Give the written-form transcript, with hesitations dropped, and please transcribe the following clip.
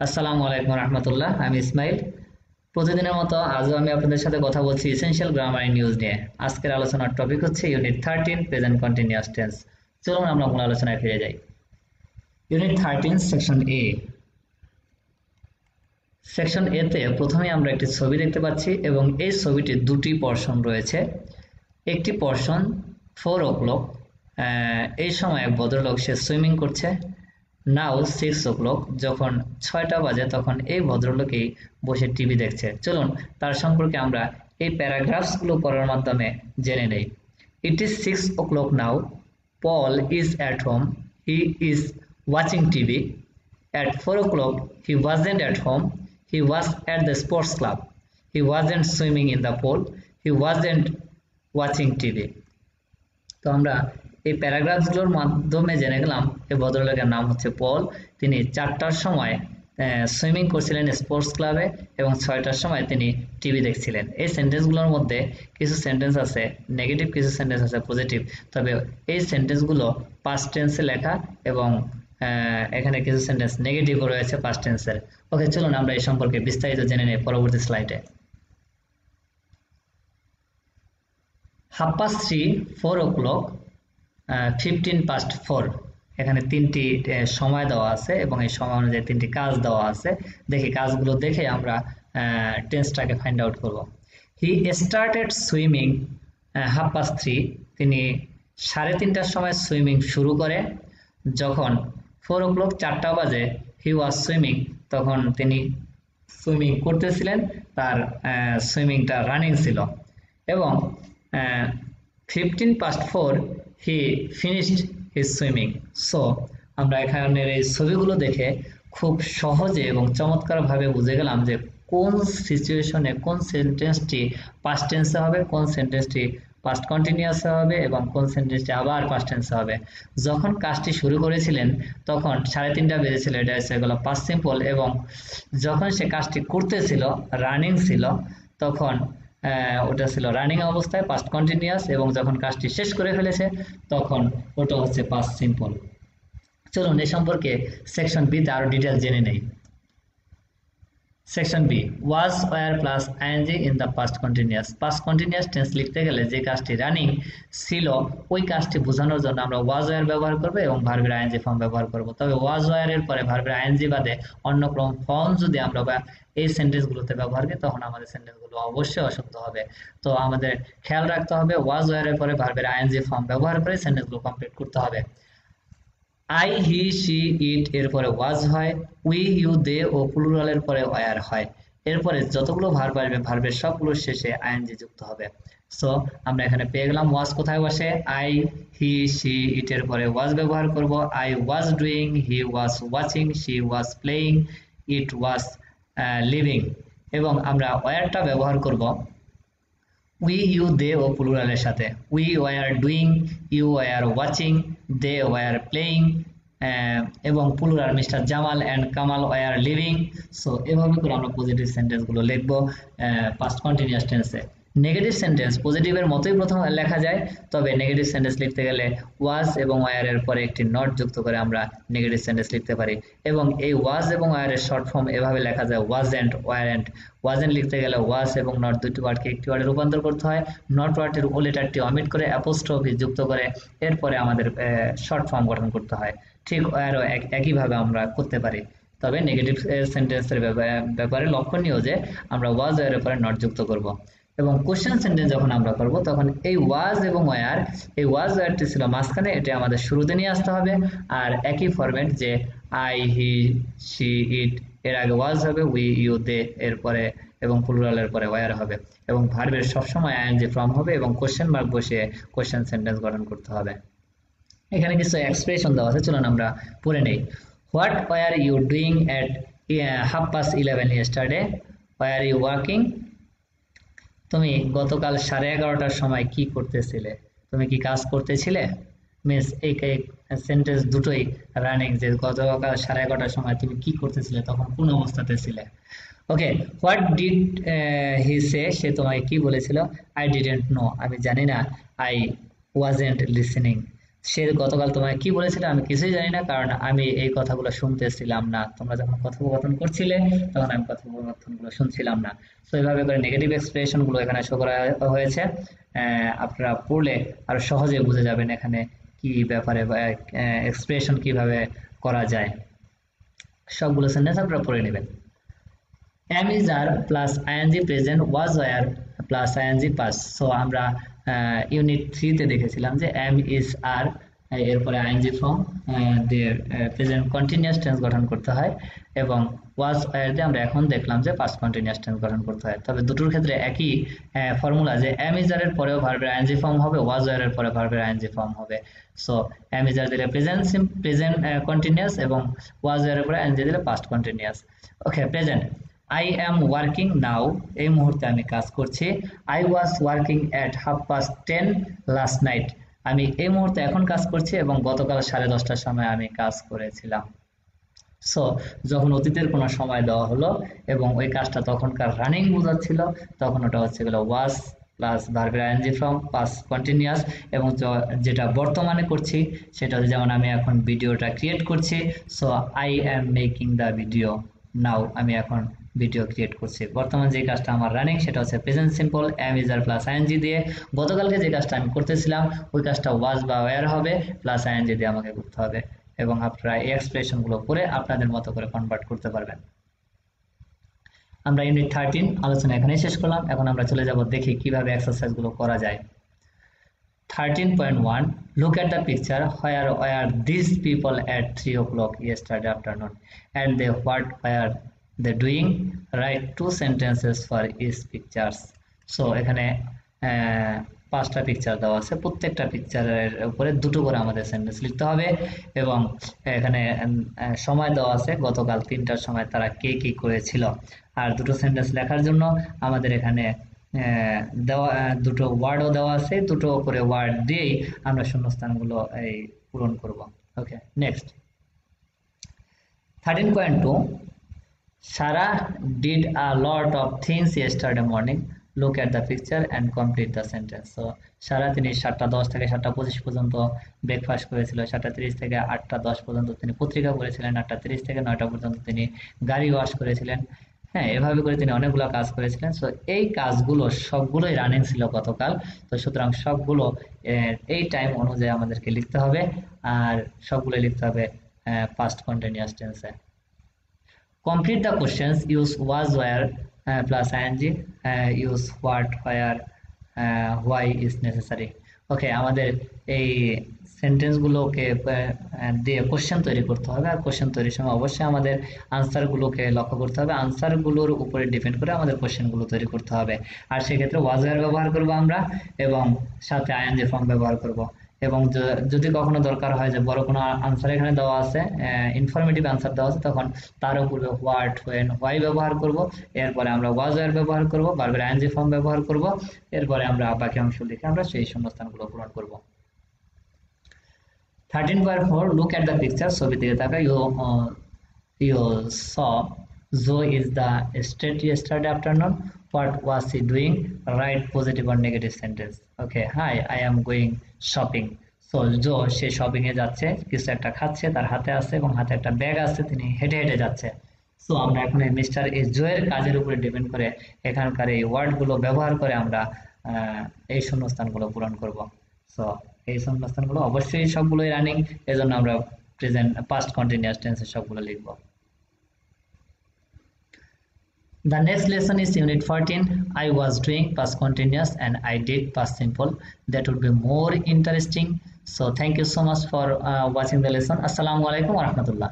আসসালামু আলাইকুম রহমতুল্লাহ। আমি ইসমাইল। প্রতিদিনের মতো আজও আমি আপনাদের সাথে কথা বলছি এসেনশিয়াল গ্রামার ইন নিউজ নিয়ে। আজকের আলোচনার টপিক হচ্ছে ইউনিট 13 প্রেজেন্ট কন্টিনিউয়াস টেন্স। চলুন আমরা মূল আলোচনায় ফিরে যাই। ইউনিট 13 সেকশন এ। সেকশন এ তে প্রথমে আমরা একটি ছবি দেখতে পাচ্ছি এবং এই ছবিটির দুটি পোরশন রয়েছে। একটি পোরশন 4 o'clock, এই সময় এক ভদ্রলোক সে সুইমিং করছে। নাও 6 o'clock, যখন 6টা বাজে তখন এই ভদ্রলোকেই বসে টিভি দেখছে। চলুন তার সম্পর্কে আমরা এই প্যারাগ্রাফসগুলো পড়ার মাধ্যমে জেনে নেই। It is 6 o'clock now, Paul is at home, he is watching TV. At 4 o'clock, he wasn't at home, he was at the sports club. He wasn't swimming in the pool, he wasn't watching TV. তো আমরা এই প্যারাগ্রাফগুলোর মাধ্যমে জেনে গেলাম এই ভদ্রলোকের নাম হচ্ছে পল। তিনি 4টার সময় সুইমিং করছিলেন স্পোর্টস ক্লাবে এবং 6টার সময় তিনি টিভি দেখছিলেন। এই সেন্টেন্সগুলোর মধ্যে কিছু সেন্টেন্স আছে নেগেটিভ, কিছু সেন্টেন্স আছে পজিটিভ। তবে এই সেন্টেন্সগুলো পাস্ট টেন্সে লেখা এবং এখানে কিছু সেন্টেন্স নেগেটিভও রয়েছে পাস্ট টেন্সের। ওকে, চলুন আমরা এই সম্পর্কে বিস্তারিত জেনে নেই পরবর্তী স্লাইডে। 3:30, 4 o'clock, 15 past 4। এখানে তিনটি সময় দেওয়া আছে এবং এই সময় অনুযায়ী তিনটি কাজ দেওয়া আছে। দেখি কাজগুলো দেখে আমরা টেন্সটাকে ফাইন্ড আউট করব। হি স্টার্টেড সুইমিং 3:30, তিনি 3:30টার সময় সুইমিং শুরু করে। যখন 4 o'clock 4টা বাজে, হি ওয়াজ সুইমিং, তখন তিনি সুইমিং করতেছিলেন, তার সুইমিংটা রানিং ছিল। এবং 15 past 4 he finished his swimming. So আমরা এখানের এই ছবিগুলো দেখে খুব সহজে এবং চমৎকারভাবে বুঝে গেলাম যে কোন সিচুয়েশনে কোন সেন্টেন্সটি পাস্ট টেন্সে হবে, কোন সেন্টেন্সটি পাস্ট কন্টিনিউয়াসে হবে এবং কোন সেন্টেন্সটি আবার পাস্ট টেন্সে হবে। যখন কাজটি শুরু করেছিলেন তখন 3:30 বেজেছিল, এটা হচ্ছে এগুলো পাস্ট সিম্পল। এবং যখন সে কাজটি করতেছিল, রানিং ছিল, তখন ওটা ছিল রানিং অবস্থায় পাস্ট কন্টিনিউয়াস। এবং যখন কাজটি শেষ করে ফেলেছে তখন ওটা হচ্ছে পাস্ট সিম্পল। চলুন এই সম্পর্কে সেকশন বি তে আরো ডিটেইলস জেনে নেই। Section B, was were plus ING in the past continuous. Past continuous tense লিখতে গেলে যে কাজটি রানিং ছিল ওই কাজটি বোঝানোর জন্য আমরা ওয়াজ ওয়্যার ব্যবহার করব এবং ভার্বের আইএনজি ফর্ম ব্যবহার করব। তবে ওয়াজ ওয়্যার এর পরে ভার্বের আইএনজি বাদে অন্য কোনো ফর্ম যদি আমরা এই সেন্টেন্সগুলোতে ব্যবহার করি তখন আমাদের সেন্টেন্সগুলো অবশ্যই অশুদ্ধ হবে। তো আমাদের খেয়াল রাখতে হবে ওয়াজ ওয়্যার এর পরে ভার্বের আইএনজি ফর্ম ব্যবহার করে সেন্টেন্সগুলো কমপ্লিট করতে হবে। আই, হি, সি, ইট এর পরে ওয়াজ হয়, উই, ইউ, দে ও প্লুরালের পরে ওয়্যার হয়। এরপরে যতগুলো ভার্ব আসবে ভার্বের সবগুলোর শেষে আইএনজি যুক্ত হবে। সো আমরা এখানে পেয়ে গেলাম ওয়াজ কোথায় বসে, আই, হি, সি, ইট এর পরে ওয়াজ ব্যবহার করব। I was doing, he was watching, C was playing, it was living. এবং আমরা ওয়্যারটা ব্যবহার করব উই, ইউ, দে ও প্লুরালের সাথে। We were doing, you were watching, they were playing, এবং plural mister Jamal and Kamal were living. So এভাবে করে আমরা পজিটিভ সেন্টেন্সগুলো লিখবো পাস্ট কন্টিনিউয়াস টেন্সে। নেগেটিভ সেন্টেন্স পজিটিভের মতোই প্রথম লেখা যায়, তবে নেগেটিভ সেন্টেন্স লিখতে গেলে ওয়াজ এবং ওয়ার এর পরে একটি নট যুক্ত করে আমরা নেগেটিভ সেন্টেন্স লিখতে পারি। এবং এই ওয়াজ এবং ওয়ার এর শর্ট ফর্ম এভাবে লেখা যায় ওয়াজেন্ট, ওয়ারেন্ট। ওয়াজেন্ট লিখতে গেলে ওয়াজ এবং নট দুটি ওয়ার্ডকে একটি ওয়ার্ডে রূপান্তর করতে হয়। নট ওয়ার্ডের ও লেটারটি অমিট করে অ্যাপোস্ট্রফি যুক্ত করে এরপরে আমাদের শর্ট ফর্ম গঠন করতে হয়। ঠিক ওয়ারও একইভাবে আমরা করতে পারি। তবে নেগেটিভ সেন্টেন্সের ব্যাপারে লক্ষণীয় যে আমরা ওয়াজ ওয়ার এর পরে নট যুক্ত করব। এবং কোশ্চেন সেন্টেন্স যখন আমরা করব তখন এই ওয়াজ এবং ওয়্যার, এই ওয়াজ ওয়্যারটি ছিল মাঝখানে, এটা আমাদের শুরুতে নিয়ে আসতে হবে। আর একই ফরম্যাট যে আই, হি, সি, ইট এর আগে ওয়াজ হবে, উই, ইউ, দে এরপরে এবং প্লুরালের পরে ওয়্যার হবে। এবং ভার্বের সবসময় আইএনজি ফর্ম হবে এবং কোশ্চেন মার্ক বসিয়ে কোশ্চেন সেন্টেন্স গঠন করতে হবে। এখানে কিছু এক্সপ্রেশন দেওয়া আছে, চলুন আমরা পড়ে নেই। What were you doing at 11:30 yesterday? Were you working? তুমি গতকাল 11:30টার সময় কি করতেছিলে? তুমি কি কাজ করতেছিলে? মিন্স এই সেন্টেন্স দুটোই রানিং, যে গতকাল 11:30টার সময় তুমি কি করতেছিলে, তখন কোন অবস্থাতে ছিলে। ওকে, হোয়াট ডিড হি সে? সে তোমাকে কি বলেছিল? আই ডিডন্ট নো, আমি জানি না। I wasn't listening. সে গতকাল তোমায় কি বলেছিল আমি কিছুই জানি না, কারণ আমি এই কথাগুলো শুনতেছিলাম না। তোমরা যখন কথোপকথন করছিলে তখন আমি কথোপকথন গুলো শুনছিলাম না। তো এইভাবে করে নেগেটিভ এক্সপ্রেশন গুলো এখানে শো করা হয়েছে। আপনারা পড়লে আরো সহজে বুঝে যাবেন এখানে কি ব্যাপারে বা এক্সপ্রেশন কিভাবে করা যায়। সবগুলো সেন্টেন্স আপনারা পড়ে নেবেন। am is are plus ing present was were plus ing past। So আমরা ইউনিট 3 তে দেখেছিলাম যে am is are এরপরে ing ফর্ম দিয়ে প্রেজেন্ট কন্টিনিউয়াস টেন্স গঠন করতে হয়, এবং was were দিয়ে আমরা এখন দেখলাম যে পাস্ট কন্টিনিউয়াস টেন্স গঠন করতে হয়। তবে দুটোর ক্ষেত্রে একই ফর্মুলা যে am is are এর পরেও ভার্বের ing ফর্ম হবে, was were এর পরে ভার্বের ing ফর্ম হবে। সো am is are দিলে প্রেজেন্ট কন্টিনিউয়াস এবং was were এর পরে ing দিলে past continuous. Okay, present I am working now, এই মুহূর্তে আমি কাজ করছি। I was working at 10:30 last night, আমি এই মুহূর্তে এখন কাজ করছি এবং গতকাল 10:30টার সময় আমি কাজ করেছিলাম। সো যখন অতীতের কোনো সময় দেওয়া হলো এবং ওই কাজটা তখনকার রানিং বোঝাচ্ছিল, তখন ওটা হচ্ছে গেল was প্লাস ভার্বের আইএনজি ফর্ম পাস্ট কন্টিনিউয়াস, এবং যেটা বর্তমানে করছি সেটা হচ্ছে, যেমন আমি এখন ভিডিওটা ক্রিয়েট করছি, so I am making the video now, আমি এখন ভিডিও ক্রিয়েট করছি। বর্তমান যে কাজটা আমার রানিং সেটা হচ্ছে present simple am is are plus ING দিয়ে। গতকালকে যে কাজটা আমি করতেছিলাম ওই কাজটা ওয়াজ বা ওয়্যার হবে প্লাস আইএনজি দিয়ে আমাকে করতে হবে, এবং আপনারা এই এক্সপ্রেশন গুলো করে আপনাদের মতো করে কনভার্ট করতে পারবেন। আমরা ইউনিট 13 আলোচনা এখানে শেষ করলাম। এখন আমরা চলে যাব দেখি কিভাবে এক্সারসাইজ গুলো করা যায়। 13.1 look at the picture, where were these people at 3 o'clock yesterday afternoon and they what were they doing, write 2 sentences for each pictures। so এখানে পাঁচটা পিকচার দেওয়া আছে, প্রত্যেকটা পিকচারের উপরে দুটো করে আমাদের সেন্টেন্স লিখতে হবে, এবং এখানে সময় দেওয়া আছে গতকাল 3টার সময় তারা কে কি করেছিল। আর দুটো সেন্টেন্স লেখার জন্য আমাদের এখানে দেওয়া দুটো ওয়ার্ডও দেওয়া আছে, দুটো করে ওয়ার্ড দিয়েই আমরা শূন্যস্থানগুলো এই পূরণ করব। ওকে, next 13.2 Sarah did a lot of things yesterday morning, look at the picture and complete the sentence। so সারা তিনি 7:10 থেকে 7:25 পর্যন্ত ব্রেকফাস্ট করেছিল, 7:30 থেকে 8:10 পর্যন্ত তিনি পত্রিকা পড়েছিলেন, 8:30 থেকে 9টা পর্যন্ত তিনি গাড়ি ওয়াশ করেছিলেন। হ্যাঁ, এভাবে করে তিনি অনেকগুলো কাজ করেছিলেন। সো এই কাজগুলো সবগুলোই রানিং ছিল গতকাল, তো সুতরাং সবগুলো এই টাইম অনুযায়ী আমাদেরকে লিখতে হবে, আর সবগুলো লিখতে হবে পাস্ট কন্টিনিউয়াস টেন্সে। Complete the questions, use was where plus ing, use what where why is necessary। ওকে, আমাদের এই সেন্টেন্স গুলোকে দিয়ে কোশ্চেন তৈরি করতে হবে, আর কোশ্চেন তৈরির সময় অবশ্যই আমাদের আনসার গুলোকে লক্ষ্য করতে হবে, আনসার গুলোর উপরে ডিপেন্ড করে আমাদের কোশ্চেন গুলো তৈরি করতে হবে। আর সেক্ষেত্রে ওয়াজ ওয়্যার ব্যবহার করব আমরা, এবং সাথে আইএনজি ফর্ম ব্যবহার করব, এবং যদি কখনো দরকার হয় যে বড় কোনো আনসার এখানে দেওয়া আছে, ইনফরমেটিভ আনসার দেওয়া আছে, তখন তার উপরে হোয়াট হোয়েন হোয়াই ব্যবহার করব, এরপরে আমরা ওয়াজ ওয়্যার ব্যবহার করব, ভার্বের আইএনজি ফর্ম ব্যবহার করব, এরপরে আমরা বাকি অংশ লিখে আমরা সেই শূন্যস্থানগুলো পূরণ করব। 13.4 look at the picture, ছবি দিকে তাকাও। you saw Zoe is the street yesterday afternoon, what was he doing, write positive or negative sentence। okay, hi, I am going shopping। so Joe সে শপিং এ যাচ্ছে, কিছু একটা খাচ্ছে, তার হাতে আছে এবং হাতে একটা ব্যাগ আছে, তিনি হেঁটে হেঁটে যাচ্ছে। সো আমরা এখন এই মিস্টার জো এর কাজের উপরে ডিপেন্ড করে এখানকার এই ওয়ার্ড গুলো ব্যবহার করে আমরা এই শূন্যস্থানগুলো পূরণ করব। সো এই শূন্যস্থানগুলো অবশ্যই সবগুলোই রানিং, এজন্য আমরা প্রেজেন্ট পাস্ট কন্টিনিউয়াস টেন্সে সবগুলো লিখব। The next lesson is unit 14. I was doing past continuous and I did past simple. That would be more interesting. So thank you so much for watching the lesson. Assalamu alaikum wa rahmatullah.